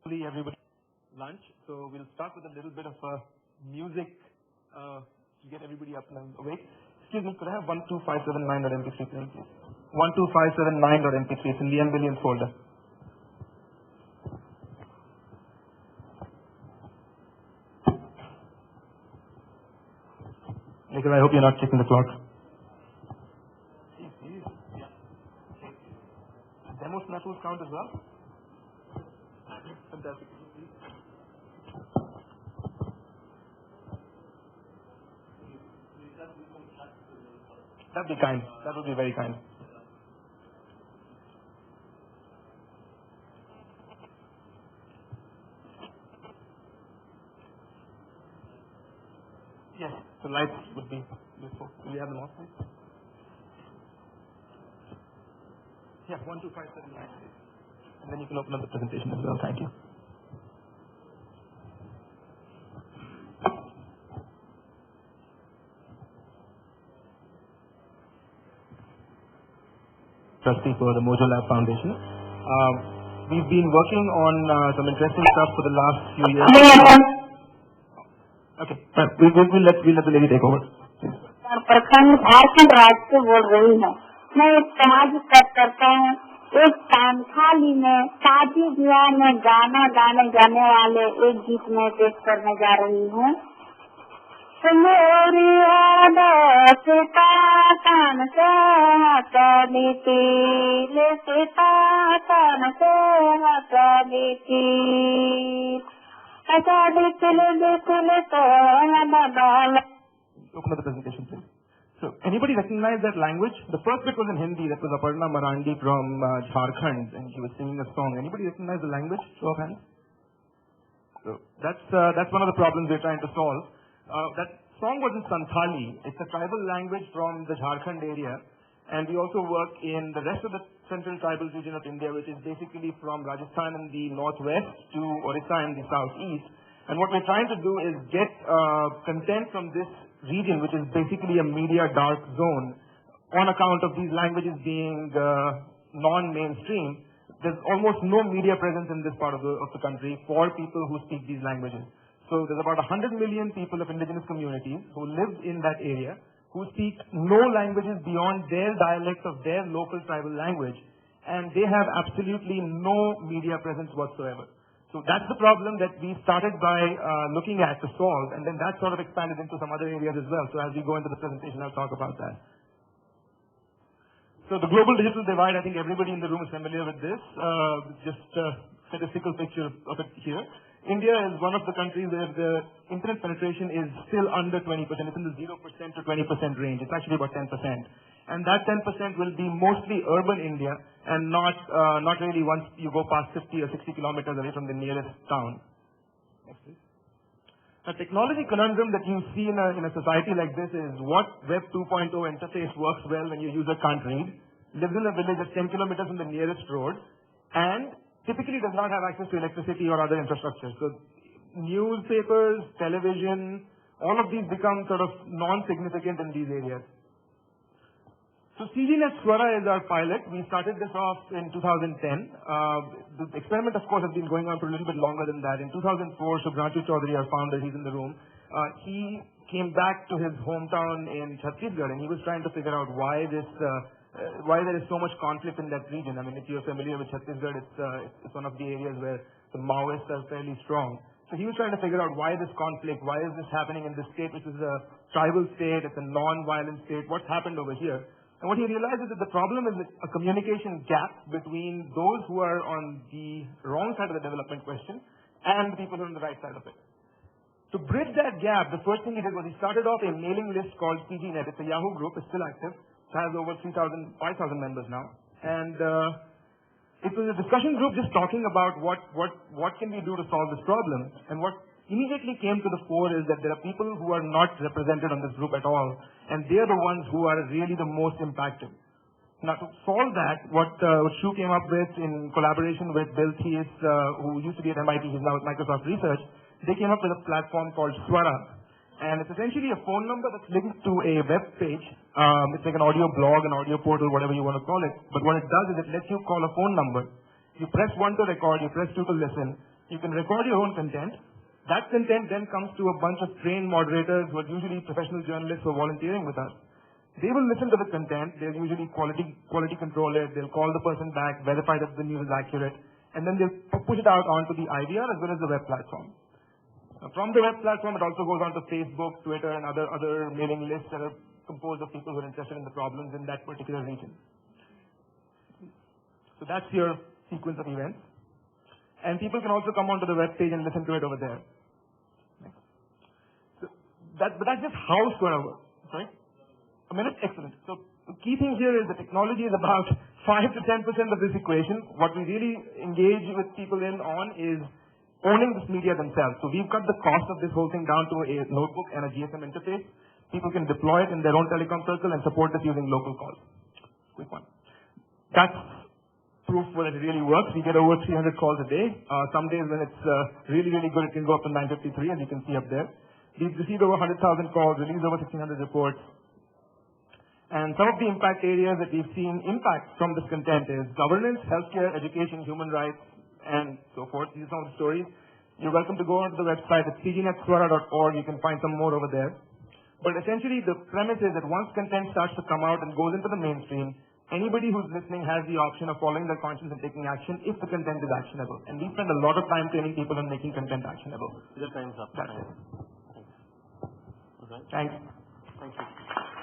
Everybody lunch, so we'll start with a little bit of music to get everybody up and awake. Excuse me, could I have 12579.mp3 playing, please? 12579.mp3, it's in the M-Billions folder. Nikhil, I hope you're not checking the clock. Yeah. Demo snapples count as well? Fantastic. That'd be kind. That would be very kind. Yes, the lights would be useful. Do we have them off, please? Yeah, 12579. And then you can open up the presentation as well. Thank you. Trustee for the Mojolab Foundation. We've been working on some interesting stuff for the last few years. Okay, we'll let the lady take over. प्रखंड झारखंड राज्य से बोल रही हूँ। मैं एक सामाजिक कार्य करता हूँ। एक तानखाली में शादी विवाह में गाना गाने जाने वाले एक गीत में पेश करने जा रही हूँ। Open up the presentation, please. So, anybody recognize that language? The first bit was in Hindi. That was Aparna Marandi from Jharkhand, and she was singing a song. Anybody recognize the language? Show of hands. So that's one of the problems we're trying to solve. That song was in Santhali. It's a tribal language from the Jharkhand area, and we also work in the rest of the central tribal region of India, which is basically from Rajasthan in the northwest to Orissa in the southeast. And what we're trying to do is get content from this region, which is basically a media dark zone, on account of these languages being non-mainstream. There's almost no media presence in this part of the country for people who speak these languages. So there's about 100 million people of indigenous communities who live in that area, who speak no languages beyond their dialects of their local tribal language, and they have absolutely no media presence whatsoever. So that's the problem that we started by looking at to solve, and then that sort of expanded into some other areas as well. So as we go into the presentation, I'll talk about that. So the global digital divide, I think everybody in the room is familiar with this. Just a statistical picture of it here. India is one of the countries where the internet penetration is still under 20%. It's in the 0% to 20% range. It's actually about 10%. And that 10% will be mostly urban India, and not really once you go past 50 or 60 kilometers away from the nearest town. Next, please. A technology conundrum that you see in a society like this is what Web 2.0 interface works well when your user can't read, lives in a village that's 10 kilometers from the nearest road, and typically does not have access to electricity or other infrastructure. So newspapers, television, all of these become sort of non-significant in these areas. So CGNet Swara is our pilot. We started this off in 2010. The experiment, of course, has been going on for a little bit longer than that. In 2004, Shubhranshu Chaudhary, our founder, he's in the room, he came back to his hometown in Chhattisgarh, and he was trying to figure out why there is so much conflict in that region. I mean, if you're familiar with Chhattisgarh, it's one of the areas where the Maoists are fairly strong. So he was trying to figure out why this conflict, why is this happening in this state, which is a tribal state, it's a non-violent state, what's happened over here? And what he realized is that the problem is a communication gap between those who are on the wrong side of the development question and the people who are on the right side of it. To bridge that gap, the first thing he did was he started off a mailing list called CGNet. It's a Yahoo group, it's still active. It has over 5,000 members now. And it was a discussion group just talking about what can we do to solve this problem. And what immediately came to the fore is that there are people who are not represented on this group at all, and they're the ones who are really the most impacted. Now, to solve that, what Shu came up with in collaboration with Bill Thies, who used to be at MIT, he's now at Microsoft Research, they came up with a platform called Swara. And it's essentially a phone number that's linked to a web page. It's like an audio blog, an audio portal, whatever you want to call it. But what it does is it lets you call a phone number. You press 1 to record, you press 2 to listen. You can record your own content. That content then comes to a bunch of trained moderators who are usually professional journalists who are volunteering with us. They will listen to the content. They'll usually quality control it. They'll call the person back, verify that the news is accurate, and then they'll push it out onto the IVR as well as the web platform. From the web platform, it also goes on to Facebook, Twitter, and other mailing lists that are composed of people who are interested in the problems in that particular region. So that's your sequence of events. And people can also come onto the web page and listen to it over there. So but that's just how Swara works. Sorry? A minute? Excellent. So the key thing here is the technology is about 5 to 10% of this equation. What we really engage with people on is owning this media themselves. So we've cut the cost of this whole thing down to a notebook and a GSM interface. People can deploy it in their own telecom circle and support this using local calls. Quick one. That's proof that it really works. We get over 300 calls a day. Some days when it's really, really good, it can go up to 953, as you can see up there. We've received over 100,000 calls, released over 1,600 reports. And some of the impact areas that we've seen impact from this content is governance, healthcare, education, human rights, and so forth. These are some of the stories. You're welcome to go onto the website at cgnet.swara.org. You can find some more over there. But essentially, the premise is that once content starts to come out and goes into the mainstream, anybody who's listening has the option of following their conscience and taking action if the content is actionable. And we spend a lot of time training people on making content actionable. The time's up. That's it. Thanks. Okay. Thanks. Thank you.